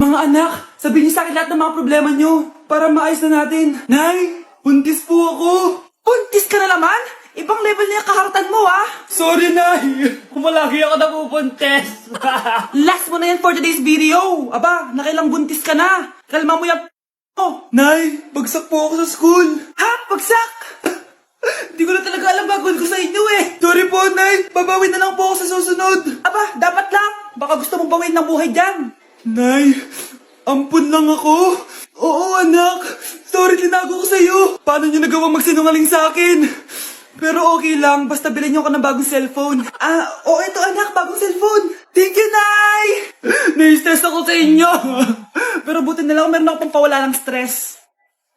Mga anak, sabihin niyo sa akin lahat ng mga problema niyo para maayos na natin. Nay, buntis po ako. Buntis ka na naman? Ibang level na yung kaharatan mo, ah. Sorry, Nay. Kumalagi ako nabubuntis. Last mo na yan for today's video. Aba, nakailang buntis ka na. Kalma mo yung oh. Nay, bagsak po ako sa school. Ha? Bagsak? Hindi ko na talaga alam bagon ko sa inyo eh. Sorry po, Nay. Babawi na lang po ako sa susunod. Aba, dapat lang. Baka gusto mong bawiin ng buhay dyan. Nay, ampun lang ako. Oo, anak. Sorry, tinago ko sa'yo. Paano niyo nagawang magsinungaling sa akin? Pero okay lang, basta bilhin niyo ako ng bagong cellphone. Oo, ito anak, bagong cellphone. Thank you, Nay! Nai-stress ako sa inyo. Pero buti na lang, meron ako pang pawala ng stress.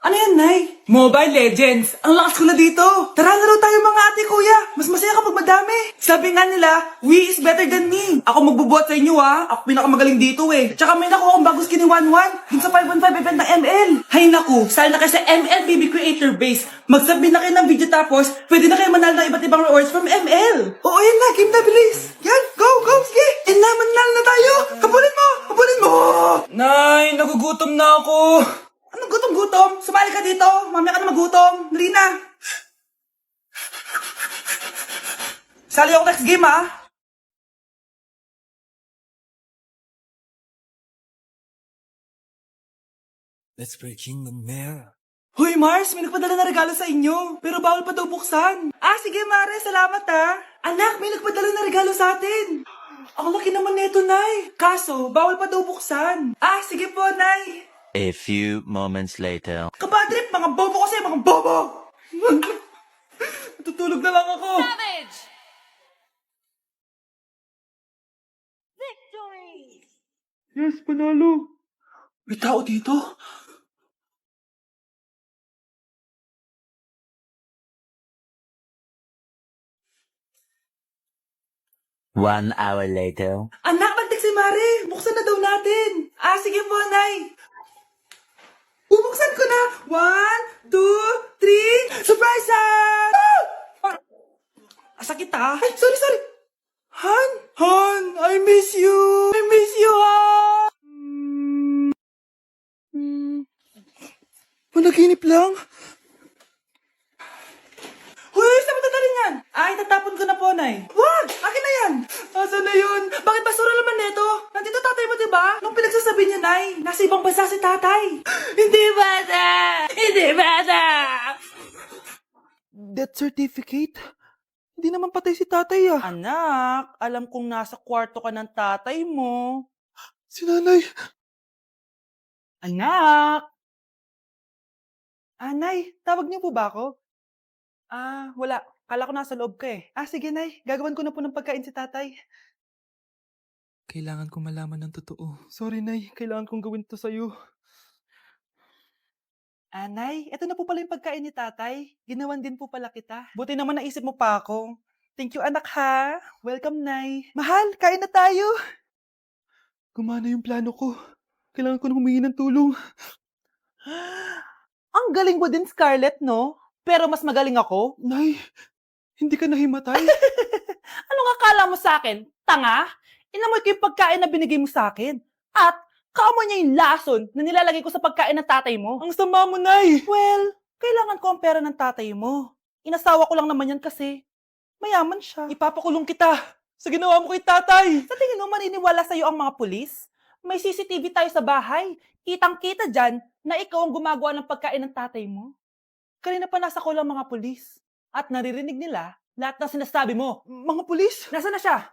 Ano yan, Nay? Mobile Legends. Ang lakas ko na dito. Tara, laro tayo mga ate, kuya. Mas masaya kapag madami. Sabi nga nila, we is better than me. Ako magbubuhat sa inyo, ha. Ako pinakamagaling dito, eh. Tsaka may nakuha akong bagong skin ni 1-1. Dun sa 5-1-5 event ng ML. Hay naku, sali na kayo sa ML BB Creator Base. Mag-submit na kayo ng video tapos, pwede na kayo manalo ng iba't ibang rewards from ML. Oo, yan na. Game na, bilis. Yan, go, go, sige. Yan na, manalo na tayo. Habulin mo, habulin mo. Nay, nagugutom na ako. Anong gutom-gutom? Sumali ka dito. Mamaya ka na magutom. Dali na. Sali ako next game, ha? Let's breaking the mirror. Hoy, Mars, may nagpadala na regalo sa inyo. Pero bawal pa daw buksan. Sige, Mare. Salamat, ha. Anak, may nagpadala na regalo sa atin. Ang laki naman nito, Nay. Kaso, bawal pa daw buksan. Sige po, Nay. A few moments later. Kabadrip, mga bobo kasi, mga bobo! Tutulog na lang ako. Savage! Victory! Yes, panalo. May tao dito? One hour later. Anak, bagtik si Mare. Buksan na daw natin. Sige po, Nay. Bubuksan ko na. 1, 2, 3. Surprise! Sakit ha? Ay, sorry. Han? Han, I miss you. I miss you, Han. Managinip lang. Hoy, saan mo dadalhin yan? Itatapon ko na po, Nay. Wag! Akin na yan! Asan na yun? Bakit basura naman neto? Nandito tatay mo, diba? Nung pinagsasabi niya, Nay, nasa ibang bansa si tatay. Hindi bata! Hindi bata! Death certificate? Hindi naman patay si tatay, ah. Anak, alam kong nasa kwarto ka ng tatay mo. Si nanay. Anak! Nay, tawag niyo po ba ako? Wala. Kala ko nasa loob ka eh. Sige, Nay. Gagawan ko na po ng pagkain si tatay. Kailangan ko malaman ng totoo. Sorry, Nay. Kailangan kong gawin to sa'yo. Nay, eto na po pala yung pagkain ni tatay. Ginawan din po pala kita. Buti naman naisip mo pa ako. Thank you, anak, ha. Welcome, Nay. Mahal, kain na tayo. Gumana yung plano ko. Kailangan ko na humingi ng tulong. Ang galing mo din, Scarlett, no? Pero mas magaling ako. Nay, hindi ka nahimatay. Anong akala mo sa akin? Tanga? Inamoy ko yung pagkain na binigay mo sa akin. At kaamoy niya yung lason na nilalagay ko sa pagkain ng tatay mo. Ang sama mo, Nay. Well, kailangan ko ang pera ng tatay mo. Inasawa ko lang naman yan kasi mayaman siya. Ipapakulong kita sa ginawa mo kay tatay. Sa tingin mo maniniwala sa'yo ang mga pulis? May CCTV tayo sa bahay. Kitang-kita dyan na ikaw ang gumagawa ng pagkain ng tatay mo. Kanina pa nasa kulang mga pulis. At naririnig nila lahat ng sinasabi mo. Mga pulis? Nasaan na siya?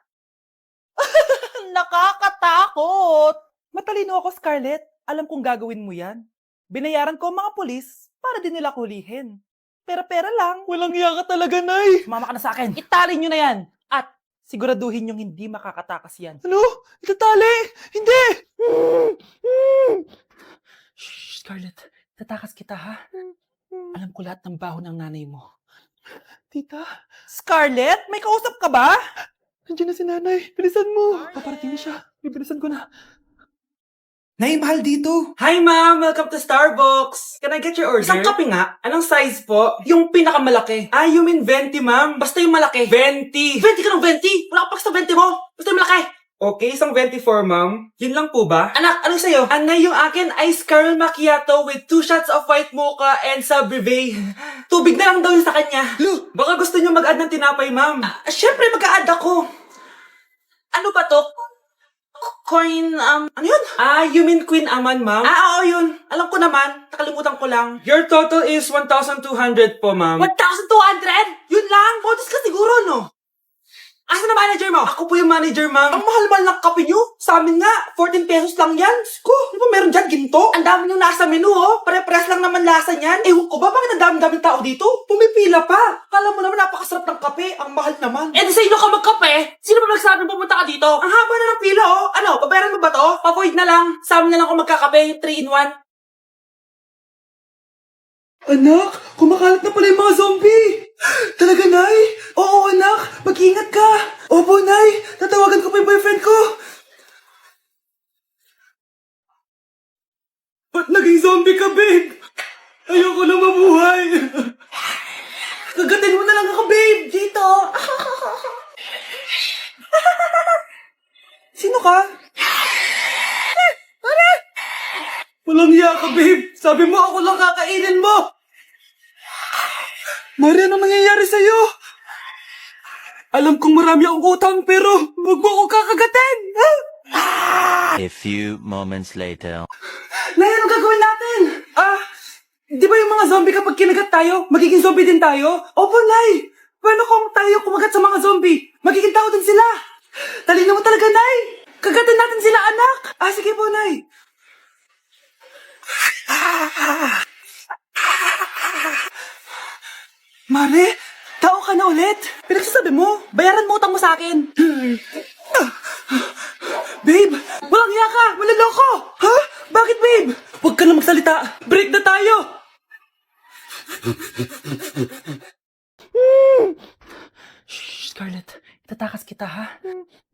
Nakakatakot! Matalino ako, Scarlett. Alam kong gagawin mo yan. Binayaran ko ang mga pulis para din nila kulihin. Pera-pera lang. Walang iya ka talaga, Nay. Sumama ka na sa akin. Itali nyo na yan. At siguraduhin nyong hindi makakatakas yan. Ano? Itatali? Hindi! Shh, Scarlett. Tatakas kita, ha? Alam ko lahat ng baho ng nanay mo. Tita? Scarlett? May kausap ka ba? Nandiyan na si nanay. Bilisan mo. Paparating na siya. Bibilisan ko na. Nay, mahal dito. Hi, ma'am. Welcome to Starbucks. Can I get your order? Isang kape nga. Anong size po? Yung pinakamalaki. You mean 20, ma'am? Basta yung malaki. 20. 20 ka ng 20? Wala ka pa sa 20 mo. Basta yung malaki. Okay, isang 24, ma'am. Yun lang po ba? Anak, ano sa'yo? Anay, yung akin, ice caramel macchiato with 2 shots of white mocha and sa brevet. Tubig na lang daw yun sa kanya. Lu, baka gusto niyo mag-add ng tinapay, ma'am. Syempre, mag-a-add ako. Ano ba to? Coin, ano yun? You mean Queen Aman, ma'am? Oo, yun. Alam ko naman. Nakalimutan ko lang. Your total is 1,200 po, ma'am. 1,200? Yun lang? Bonus ka siguro, no? Asa na manager mo? Ako po yung manager, ma'am. Ang mahal-mahal ng kape nyo. Sa amin nga, 14 pesos lang yan. Ko, di ba meron dyan ginto? Ang dami nyo nasa menu, oh. Pare-pares lang naman lasa niyan. Ewan ko ba, bakit ang dami-daming tao dito? Pumipila pa. Kala mo naman napakasarap ng kape. Ang mahal naman. Eh, di sa inyo ka magkape? Sino ba nagsabi pumunta ka dito? Ang haba na ng pila, oh. Ano, babayaran mo ba to? Papoid na lang. Sa amin na lang ako magkakape. 3-in-1. Anak, kumakalat na pala yung mga zombie! Talaga, Nay? Oo, anak, mag-ingat ka! Opo, Nay, tatawagan ko pa yung boyfriend ko! Ba't naging zombie ka, babe? Ayoko na mabuhay! Kagatin mo na lang ako, babe! Dito! Sino ka? Walang hiya ka, babe. Sabi mo ako lang kakainin mo. Mari, anong nangyayari sa'yo? Alam kong marami akong utang, pero wag mo ako kakagatin. A few moments later. Nay, anong gagawin natin? Di ba yung mga zombie kapag kinagat tayo, magiging zombie din tayo? Opo, Nay. Paano kung tayo kumagat sa mga zombie? Magiging tao din sila. Talino mo talaga, Nay. Kagatin natin sila, anak. Sige po, Nay. Mare, tao ka na ulit? Pinagsasabi mo, bayaran mo utang mo sa akin. Babe, walang hiya ka, maloloko. Ha? Bakit, babe? Huwag ka na magsalita. Break na tayo. Shh, Scarlett, itatakas kita, ha?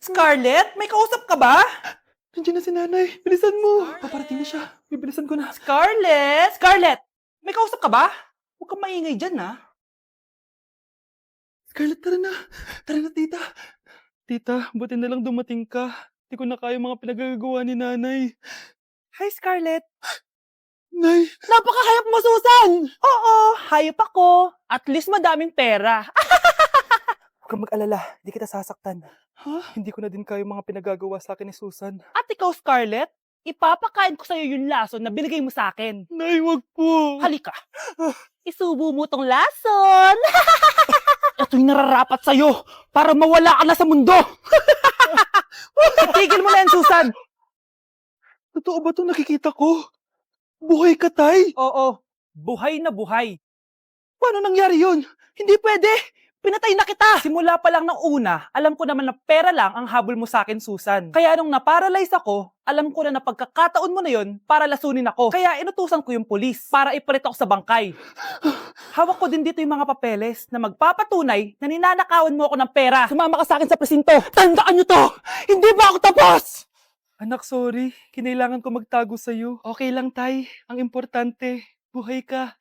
Scarlett, may kausap ka ba? Nandiyan na si nanay. Bilisan mo. Paparating na siya. Bibilisan ko na. Scarlett! Scarlett! May kausap ka ba? Huwag kang maingay dyan, ha? Scarlett, tara na. Tara na, tita. Tita, buti na lang dumating ka. Hindi ko na kaya mga pinagagawa ni nanay. Hi, Scarlett. Nay. Napakahayap mo, Susan! Oo, hayop ako. At least madaming pera. Huwag kang mag-alala. Hindi kita sasaktan. Hindi ko na din kaya mga pinagagawa sa akin ni Susan. At ikaw, Scarlett, ipapakain ko sa'yo yung lason na binigay mo sa akin. Nay, wag po. Halika. Isubo mo tong lason. Ito'y nararapat sa'yo para mawala ka na sa mundo. Itigil mo na yan, Susan. Totoo ba itong nakikita ko? Buhay ka, Tay? Oo, buhay na buhay. Paano nangyari yun? Hindi pwede. Pinatay na kita! Simula pa lang ng una, alam ko naman na pera lang ang habol mo sa akin, Susan. Kaya nung naparalyze ako, alam ko na pagkakataon mo na yun para lasunin ako. Kaya inutusan ko yung polis para ipalit ako sa bangkay. Hawak ko din dito yung mga papeles na magpapatunay na ninanakawan mo ako ng pera. Sumama ka sa akin sa presinto. Tandaan nyo to! Hindi ba ako tapos? Anak, sorry. Kinailangan ko magtago sa'yo. Okay lang, Tay. Ang importante, buhay ka.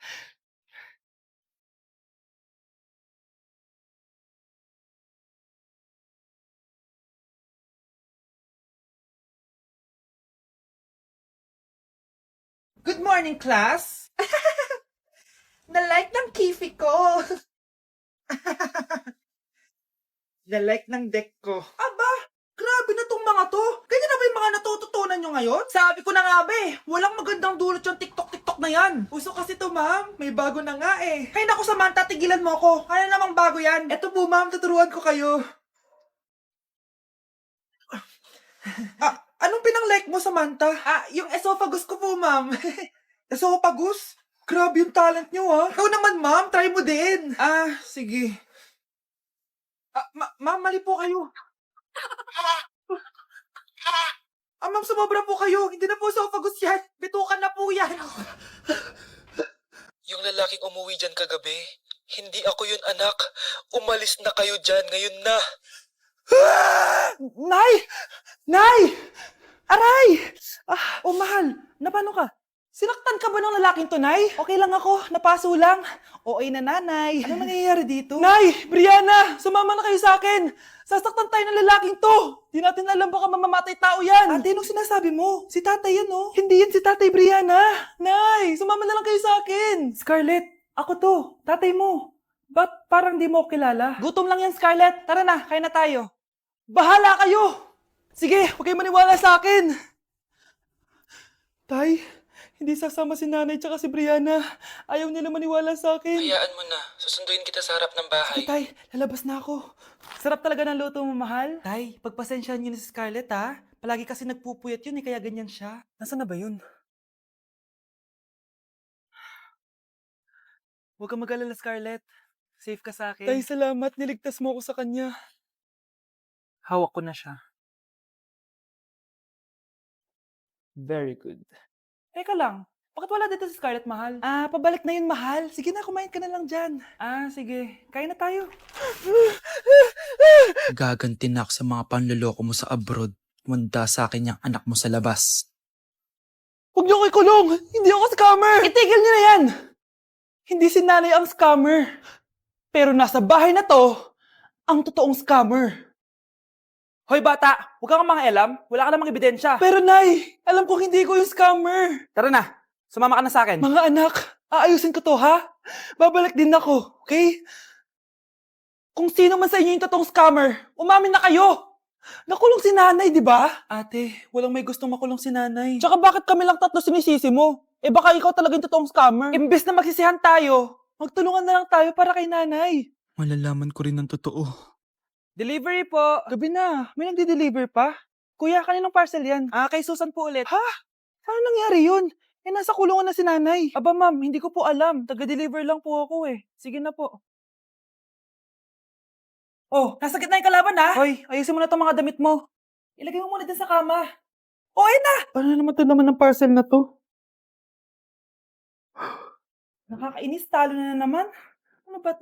Good morning, class! Na-like ng kifi ko! Na-like ng deck ko. Aba! Grabe na tong mga to! Ganyan na ba yung mga natututunan nyo ngayon? Sabi ko na nga ba eh, walang magandang dulot yung TikTok na yan. Uso kasi to, ma'am. May bago na nga eh. Hay naku, Samantha, tigilan mo ako. Ano namang bago yan? Eto po, ma'am, tuturuan ko kayo. Anong pinang-like mo, Samantha? Yung esophagus ko po, ma'am. Esophagus? Grabe yung talent nyo, ha? Ikaw naman, ma'am. Try mo din. Sige. Ma'am, mali po kayo. Ma'am, sumobra po kayo. Hindi na po esophagus yan. Bitukan na po yan. Yung lalaking umuwi dyan kagabi, hindi ako yun, anak. Umalis na kayo dyan ngayon na. Nay! Nay! Aray! Oh, mahal. Napano ka? Sinaktan ka ba ng lalaking to, Nay? Okay lang ako, napaso lang. OA na nanay. Anong nangyayari dito? Nay! Brianna! Sumama na kayo sa akin! Sasaktan tayo ng lalaking to! Di natin alam baka mamamatay tao yan! Ate, anong sinasabi mo? Si tatay yan, oh. Hindi yan si tatay, Brianna! Nay! Sumama na lang kayo sa akin! Scarlett, ako to. Tatay mo. Ba't parang di mo ako kilala? Gutom lang yan, Scarlett. Tara na, kain na tayo. Bahala kayo! Sige, huwag kayo maniwala sa akin! Tay, hindi sasama si nanay tsaka si Brianna. Ayaw nila maniwala sa akin. Hayaan mo na. Susunduin kita sa harap ng bahay. Sige, Tay, lalabas na ako. Sarap talaga ng luto mo, mahal. Tay, pagpasensyahan niyo na si Scarlett, ha? Palagi kasi nagpupuyat yun, kaya ganyan siya. Nasaan na ba yun? Huwag kang mag-alala, Scarlett. Safe ka sa akin. Tay, salamat. Niligtas mo ako sa kanya. Hawak ko na siya. Very good. Teka lang. Bakit wala dito si Scarlett, mahal? Pabalik na yun, mahal. Sige na, kumain ka na lang dyan. Sige. Kain na tayo. Gaganti na ako sa mga panloloko mo sa abroad. Manda sa akin yung anak mo sa labas. Huwag niyo ko ikulong! Hindi ako scammer! Itigil niyo na yan! Hindi si nanay ang scammer. Pero nasa bahay na to, ang totoong scammer. Hoy bata, huwag kang mangialam. Wala ka namang ebidensya. Pero nay, alam ko hindi ko yung scammer. Tara na, sumama ka na sa akin. Mga anak, aayusin ko to ha? Babalik din ako, okay? Kung sino man sa inyo yung totoong scammer, umamin na kayo! Nakulong si nanay, di ba? Ate, walang may gustong makulong si nanay. Tsaka bakit kami lang tatlo sinisisi mo? Baka ikaw talaga yung totoong scammer. Imbes na magsisihan tayo, magtulungan na lang tayo para kay nanay. Malalaman ko rin ang totoo. Delivery po. Gabi na. May nagde-deliver pa? Kuya, kaninong parcel yan? Kay Susan po ulit. Ha? Paano nangyari yun? Nasa kulungan na si nanay. Aba ma'am, hindi ko po alam. Taga-deliver lang po ako eh. Sige na po. Oh, nasa gitna yung kalaban ha? Hoy, ayusin mo na itong mga damit mo. Ilagay mo muna dyan sa kama. Oh, ayun na! Paano naman ito naman ng parcel na to? Nakakainis, talo na naman. Ano ba?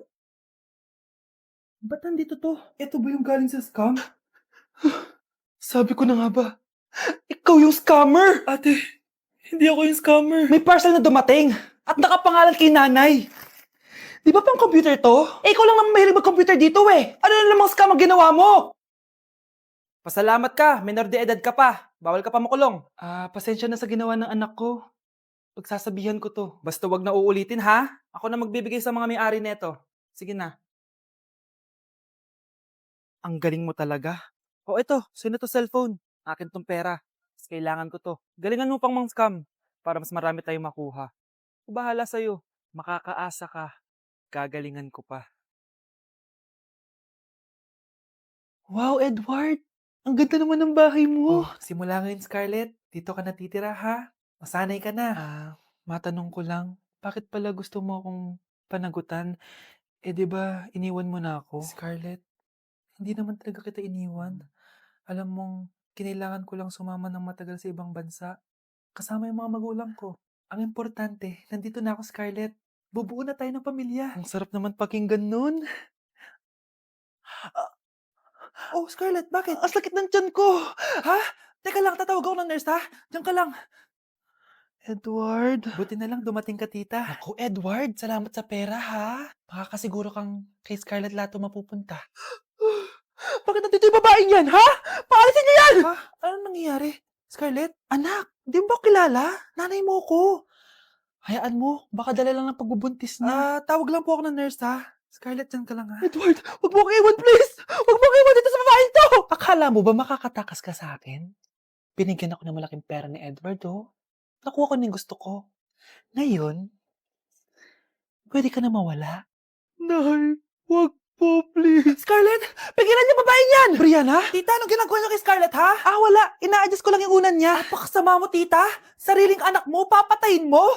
Ba't nandito to? Ito ba yung galing sa scam? Sabi ko na nga ba? Ikaw yung scammer! Ate, hindi ako yung scammer. May parcel na dumating at nakapangalan kay nanay. Di ba pang computer to? Ikaw lang naman mahilig mag-computer dito eh. Ano na namang scam ang ginawa mo? Pasalamat ka, minor de edad ka pa. Bawal ka pa makulong. Pasensya na sa ginawa ng anak ko. Pagsasabihan ko to. Basta wag na uulitin ha? Ako na magbibigay sa mga may-ari neto. Sige na. Ang galing mo talaga. O eto, sino to cellphone? Akin tong pera. Mas kailangan ko to. Galingan mo pang mang-scam para mas marami tayong makuha. Bahala sa'yo. Makakaasa ka. Gagalingan ko pa. Wow, Edward! Ang ganda naman ng bahay mo. Simula ngayon, Scarlett. Dito ka natitira, ha? Masanay ka na. Matanong ko lang, bakit pala gusto mo akong panagutan? Di ba iniwan mo na ako? Scarlett, hindi naman talaga kita iniwan. Alam mong, kinailangan ko lang sumama ng matagal sa ibang bansa. Kasama yung mga magulang ko. Ang importante, nandito na ako, Scarlett. Bubuo na tayo ng pamilya. Ang sarap naman pakinggan nun. Oh, Scarlett, bakit? Ang sakit ng tiyan ko. Ha? Teka lang, tatawag ako ng nurse, ha? Diyan ka lang. Edward. Buti na lang dumating ka, tita. Ako, Edward, salamat sa pera, ha? Makakasiguro kang kay Scarlett Lato mapupunta. Bakit nandito yung babaeng yan, ha? Paalisin niyo yan! Ha? Ano nangyayari? Scarlett? Anak, di mo ba kilala? Nanay mo ko. Hayaan mo, baka dala lang ng pagbubuntis niya. Tawag lang po ako ng nurse, ha? Scarlett, dyan ka lang, ha? Edward, wag mo kang iwan, please! Wag mo kang iwan dito sa babaeng to! Akala mo ba makakatakas ka sa akin? Binigyan ako ng malaking pera ni Edward, oh. Nakuha ko na yung gusto ko. Ngayon, pwede ka na mawala. Nay, wag po, please. Scarlett, pigilan niyo babaeng yan! Brianna? Tita, anong ginagawa niyo kay Scarlett, ha? Wala. Ina-adjust ko lang yung unan niya. Napakasama mo, tita. Sariling anak mo, papatayin mo?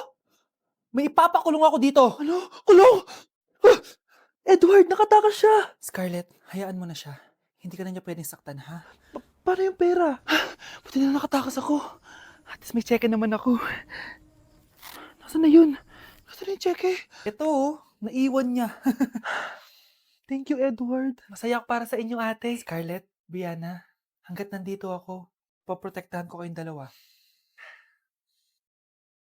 May ipapakulong ako dito. Ano? Kulong? Edward, nakatakas siya. Scarlett, hayaan mo na siya. Hindi ka na niya pwedeng saktan, ha? Paano yung pera? Buti na nakatakas ako. At least may cheque naman ako. Nasaan na yun? Nasaan na yung cheque? Ito, naiwan niya. Thank you, Edward. Masaya ako para sa inyo, ate. Scarlett, Brianna, hanggat nandito ako, poprotektahan ko kayong dalawa.